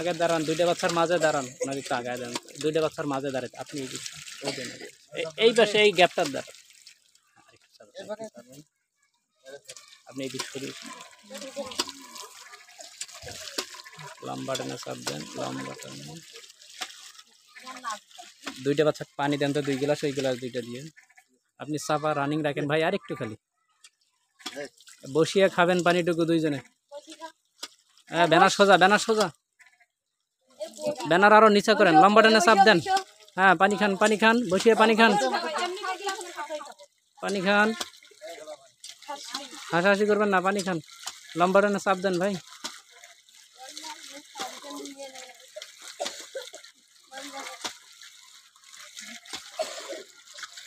আগে দাঁড়ান, দুইটা বাচ্চার মাঝে দাঁড়ান, ওনাকে একটু আগায় দেন, দুইটা বাচ্চার মাঝে দাঁড়ান আপনি। এই পাশে এই গ্যাপটার দাঁড়ান, আপনি এই দিক সরিয়ে লম্বা টেনে চাপ দেন, লম্বা টেনে। দুইটা বাচ্চা পানি দেন তো, 2 গ্লাস, ওই গ্লাস দুইটা দিয়ে আপনি চাপা রানিং রাখেন ভাই। আর একটু খালি বসিয়ে খাবেন পানিটুকু দুইজনে। হ্যাঁ, ব্যানার সোজা, ব্যানার সোজা, ব্যানার আরো নিচে করেন, লম্বা টেনে চাপ দেন। হ্যাঁ, পানি খান, পানি খান, বসিয়ে পানি খান, পানি খান, হাসাহাসি করবেন না, পানি খান, লম্বা টেনে চাপ দেন ভাই।